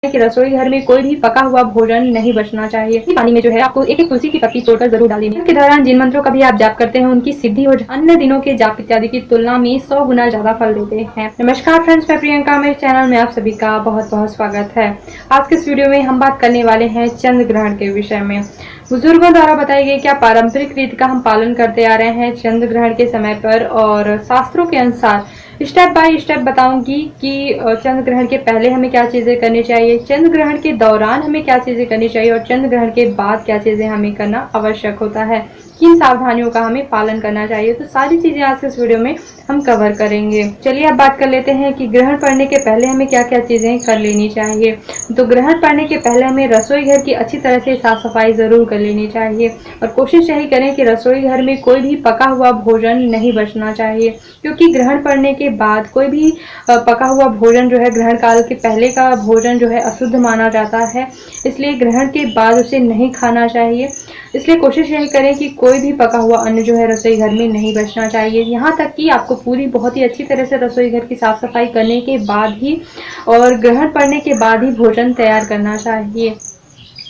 कि रसोई घर में कोई भी पका हुआ भोजन नहीं बचना चाहिए। पानी में जो है आपको एक एक तुलसी की पत्ती तोड़कर जरूर डालनी है। के दौरान जिन मंत्रों का भी आप जाप करते हैं उनकी सिद्धि और अन्य दिनों के जाप इत्यादि की तुलना में 100 गुना ज्यादा फल देते हैं। नमस्कार फ्रेंड्स, मैं प्रियंका, मेरे चैनल में आप सभी का बहुत बहुत स्वागत है। आज के इस वीडियो में हम बात करने वाले हैं चंद्र ग्रहण के विषय में। बुजुर्गों द्वारा बताई गई क्या पारंपरिक रीति का हम पालन करते आ रहे हैं चंद्र ग्रहण के समय पर, और शास्त्रों के अनुसार स्टेप बाय स्टेप बताऊंगी कि चंद्र ग्रहण के पहले हमें क्या चीजें करनी चाहिए, चंद्र ग्रहण के दौरान हमें क्या चीजें करनी चाहिए और चंद्र ग्रहण के बाद क्या चीजें हमें करना आवश्यक होता है, किन सावधानियों का हमें पालन करना चाहिए। तो सारी चीजें आज के इस वीडियो में हम कवर करेंगे। चलिए अब बात कर लेते हैं कि ग्रहण पड़ने के पहले हमें क्या क्या चीजें कर लेनी चाहिए। तो ग्रहण पड़ने के पहले हमें रसोई घर की अच्छी तरह से साफ सफाई जरूर कर लेनी चाहिए और कोशिश यही करें कि रसोई घर में कोई भी पका हुआ भोजन नहीं बचना चाहिए, क्योंकि ग्रहण पड़ने के बाद कोई भी पका हुआ भोजन जो है ग्रहण काल के पहले का भोजन जो है अशुद्ध माना जाता है, इसलिए ग्रहण के बाद उसे नहीं खाना चाहिए। इसलिए कोशिश यही करें कि कोई भी पका हुआ अन्न जो है रसोई घर में नहीं बचना चाहिए। यहाँ तक कि आपको पूरी बहुत ही अच्छी तरह से रसोई घर की साफ सफाई करने के बाद ही और ग्रहण पड़ने के बाद ही भोजन तैयार करना चाहिए।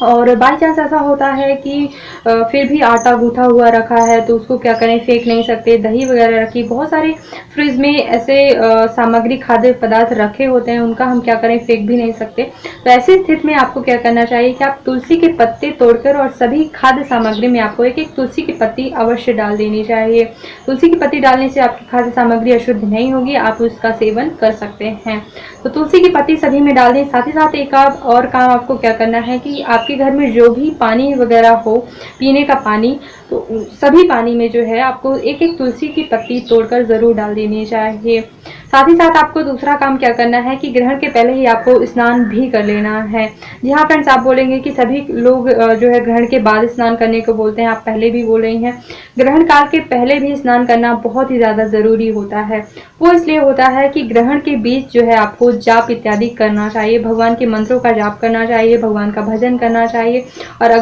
और बाई चांस ऐसा होता है कि फिर भी आटा गूंथा हुआ रखा है तो उसको क्या करें, फेंक नहीं सकते। दही वगैरह रखी, बहुत सारे फ्रिज में ऐसे सामग्री खाद्य पदार्थ रखे होते हैं, उनका हम क्या करें, फेंक भी नहीं सकते। तो ऐसी स्थिति में आपको क्या करना चाहिए कि आप तुलसी के पत्ते तोड़कर और सभी खाद्य सामग्री में आपको एक एक तुलसी की पत्ती अवश्य डाल देनी चाहिए। तुलसी की पत्ती डालने से आपकी खाद्य सामग्री अशुद्ध नहीं होगी, आप उसका सेवन कर सकते हैं। तो तुलसी की पत्ती सभी में डाल दें। साथ ही साथ एक और काम आपको क्या करना है कि आपके घर में जो भी पानी वगैरह हो, पीने का पानी, तो सभी पानी में जो है आपको एक एक तुलसी की पत्ती तोड़कर जरूर डाल देनी चाहिए। साथ ही साथ आपको दूसरा काम क्या करना है कि ग्रहण के पहले ही आपको स्नान भी कर लेना है। जी हाँ फ्रेंड्स, आप बोलेंगे कि सभी लोग जो है ग्रहण के बाद स्नान करने को बोलते हैं, आप पहले भी बोल रही हैं। ग्रहण काल के पहले भी स्नान करना बहुत ही ज्यादा जरूरी होता है। वो इसलिए होता है कि ग्रहण के बीच जो है आपको जाप इत्यादि करना चाहिए, भगवान के मंत्रों का जाप करना चाहिए, भगवान का भजन करना चाहिए और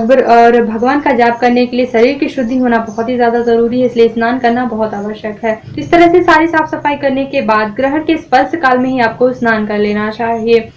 भगवान का जाप करने के लिए शरीर की शुद्धि होना बहुत ही ज्यादा जरूरी है, इसलिए स्नान करना बहुत आवश्यक है। इस तरह से सारी साफ सफाई करने के बाद ग्रहण के स्पर्श काल में ही आपको स्नान कर लेना चाहिए।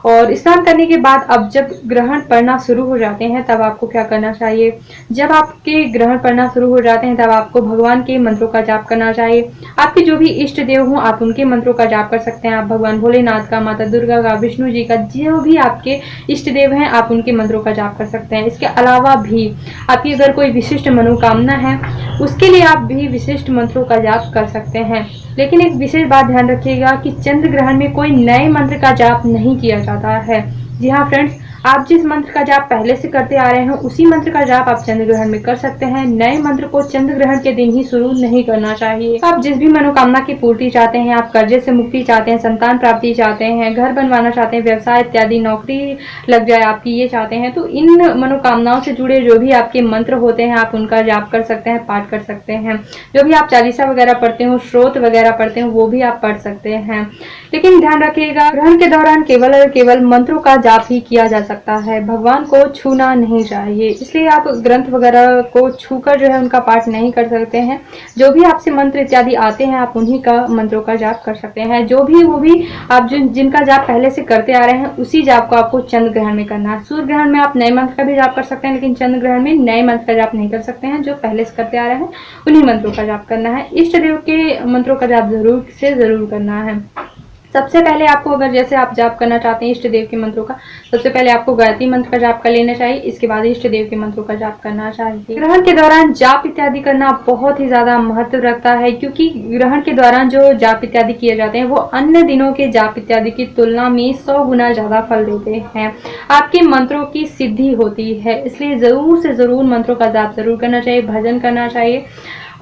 और स्नान करने के बाद अब जब ग्रहण पड़ना शुरू हो जाते हैं तब आपको क्या करना चाहिए, जब आपके ग्रहण पड़ना शुरू हो जाते हैं तब आपको भगवान के मंत्रों का जाप करना चाहिए। आपके जो भी इष्ट देव हों आप उनके मंत्रों का जाप कर सकते हैं। आप भगवान भोलेनाथ का, माता दुर्गा का, विष्णु जी का, जो भी आपके इष्ट देव हैं आप उनके मंत्रों का जाप कर सकते हैं। इसके अलावा भी आपकी अगर कोई विशिष्ट मनोकामना है उसके लिए आप भी विशिष्ट मंत्रों का जाप कर सकते हैं। लेकिन एक विशेष बात ध्यान रखिएगा कि चंद्र ग्रहण में कोई नए मंत्र का जाप नहीं किया जाता है। जी हाँ फ्रेंड्स, आप जिस मंत्र का जाप पहले से करते आ रहे हैं उसी मंत्र का जाप आप चंद्र ग्रहण में कर सकते हैं। नए मंत्र को चंद्र ग्रहण के दिन ही शुरू नहीं करना चाहिए। आप जिस भी मनोकामना की पूर्ति चाहते हैं, आप कर्जे से मुक्ति चाहते हैं, संतान प्राप्ति चाहते हैं, घर बनवाना चाहते हैं, व्यवसाय इत्यादि, नौकरी लग जाए आपकी, ये चाहते हैं, तो इन मनोकामनाओं से जुड़े जो भी आपके मंत्र होते हैं आप उनका जाप कर सकते हैं, पाठ कर सकते हैं। जो भी आप चालीसा वगैरह पढ़ते हो, श्रोत वगैरह पढ़ते हो, वो भी आप पढ़ सकते हैं। लेकिन ध्यान रखिएगा ग्रहण के दौरान केवल और केवल मंत्रों का जाप ही किया जा सकता है, भगवान को छूना नहीं चाहिए। इसलिए आप ग्रंथ वगैरह को छूकर जो है उनका पाठ नहीं कर सकते हैं। जो भी आपसे मंत्र इत्यादि आते हैं आप उन्हीं का मंत्रों का जाप कर सकते हैं। जो भी वो भी आप जिनका जाप पहले से करते आ रहे हैं उसी जाप को आपको चंद्र ग्रहण में करना है। सूर्य ग्रहण में आप नए मंत्र का भी जाप कर सकते हैं, लेकिन चंद्र ग्रहण में नए मंत्र का जाप नहीं कर सकते हैं। जो पहले से करते आ रहे हैं उन्हीं मंत्रों का जाप करना है। इष्ट देव के मंत्रों का जाप जरूर से जरूर करना है। सबसे पहले आपको, अगर जैसे आप जाप करना चाहते हैं इष्ट देव के मंत्रों का, सबसे पहले आपको गायत्री मंत्र का जाप कर लेना चाहिए, इसके बाद इष्ट देव के मंत्रों का जाप करना चाहिए। ग्रहण के दौरान जाप इत्यादि करना बहुत ही ज्यादा महत्व रखता है, क्योंकि ग्रहण के दौरान जो जाप इत्यादि किए जाते हैं वो अन्य दिनों के जाप इत्यादि की तुलना में 100 गुना ज्यादा फल देते हैं। आपके मंत्रों की सिद्धि होती है, इसलिए जरूर से जरूर मंत्रों का जाप जरूर करना चाहिए, भजन करना चाहिए,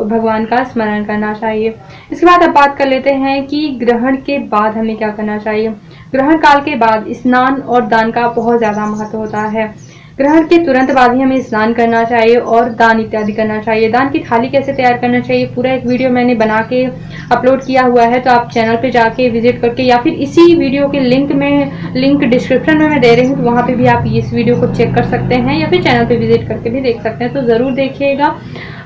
भगवान का स्मरण करना चाहिए। इसके बाद अब बात कर लेते हैं कि ग्रहण के बाद हमें क्या करना चाहिए। ग्रहण काल के बाद स्नान और दान का बहुत ज्यादा महत्व होता है। ग्रहण के तुरंत बाद ही हमें स्नान करना चाहिए और दान इत्यादि करना चाहिए। दान की थाली कैसे तैयार करना चाहिए पूरा एक वीडियो मैंने बना के अपलोड किया हुआ है, तो आप चैनल पे जाके विजिट करके या फिर इसी वीडियो के लिंक डिस्क्रिप्शन में मैं दे रही हूँ, तो वहाँ पे भी आप इस वीडियो को चेक कर सकते हैं या फिर चैनल पे विजिट करके भी देख सकते हैं। तो जरूर देखिएगा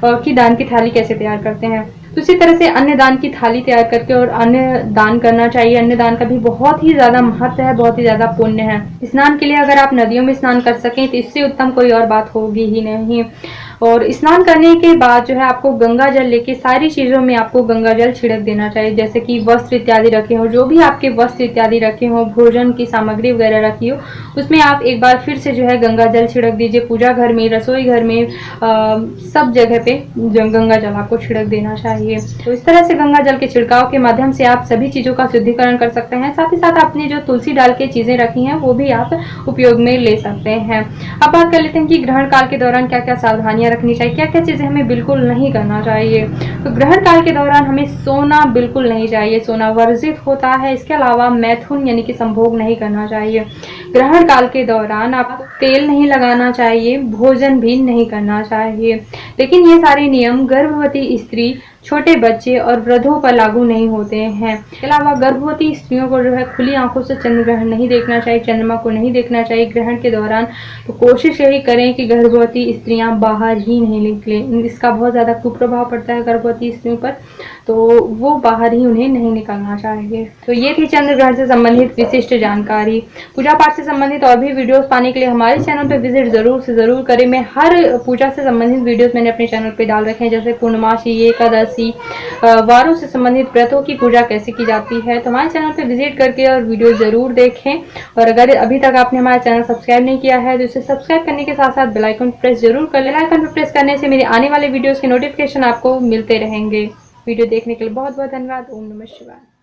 कि दान की थाली कैसे तैयार करते हैं। तो इसी तरह से अन्न दान की थाली तैयार करके और अन्न दान करना चाहिए। अन्न दान का भी बहुत ही ज़्यादा महत्व है, बहुत ही ज़्यादा पुण्य है। स्नान के लिए अगर आप नदियों में स्नान कर सकें तो इससे उत्तम कोई और बात होगी ही नहीं। और स्नान करने के बाद जो है आपको गंगा जल लेके सारी चीज़ों में आपको गंगा जल छिड़क देना चाहिए। जैसे कि वस्त्र इत्यादि रखे हो, जो भी आपके वस्त्र इत्यादि रखे हो, भोजन की सामग्री वगैरह रखी हो, उसमें आप एक बार फिर से जो है गंगा जल छिड़क दीजिए। पूजा घर में, रसोई घर में, सब जगह पे गंगा जल आपको छिड़क देना चाहिए। तो इस तरह से गंगा जल के छिड़काव के माध्यम से आप सभी चीज़ों का शुद्धिकरण कर सकते हैं। साथ ही साथ आपने जो तुलसी डाल के चीज़ें रखी हैं वो भी आप उपयोग में ले सकते हैं। अब बात कर लेते हैं कि ग्रहण काल के दौरान क्या क्या सावधानियां रखनी चाहिए, क्या क्या चीज़ें हमें बिल्कुल नहीं करना चाहिए। तो ग्रहण काल के दौरान हमें सोना बिल्कुल नहीं चाहिए, सोना वर्जित होता है। इसके अलावा मैथुन यानी कि संभोग नहीं करना चाहिए। ग्रहण काल के दौरान आपको तेल नहीं लगाना चाहिए, भोजन भी नहीं करना चाहिए। लेकिन ये सारे नियम गर्भवती स्त्री, छोटे बच्चे और वृद्धों पर लागू नहीं होते हैं। इसके अलावा गर्भवती स्त्रियों को जो है खुली आंखों से चंद्र ग्रहण नहीं देखना चाहिए, चंद्रमा को नहीं देखना चाहिए ग्रहण के दौरान। तो कोशिश यही करें कि गर्भवती स्त्रियां बाहर ही नहीं निकलें। इसका बहुत ज़्यादा कुप्रभाव पड़ता है गर्भवती स्त्रियों पर, तो वो बाहर ही उन्हें नहीं निकलना चाहिए। तो ये थी चंद्र ग्रहण से संबंधित विशिष्ट जानकारी। पूजा पाठ से संबंधित और भी वीडियोस पाने के लिए हमारे चैनल पर विजिट जरूर से ज़रूर करें। मैं हर पूजा से संबंधित वीडियोस मैंने अपने चैनल पर डाल रखे हैं, जैसे पूर्णमासी, एकादशी, वारों से संबंधित व्रतों की पूजा कैसे की जाती है। तो हमारे चैनल पर विजिट करके और वीडियो जरूर देखें। और अगर अभी तक आपने हमारा चैनल सब्सक्राइब नहीं किया है तो इसे सब्सक्राइब करने के साथ साथ बेल आइकन प्रेस जरूर कर लें। बेल आइकन पर प्रेस करने से मेरे आने वाले वीडियोस के नोटिफिकेशन आपको मिलते रहेंगे। वीडियो देखने के लिए बहुत बहुत धन्यवाद। ओम नमः शिवाय।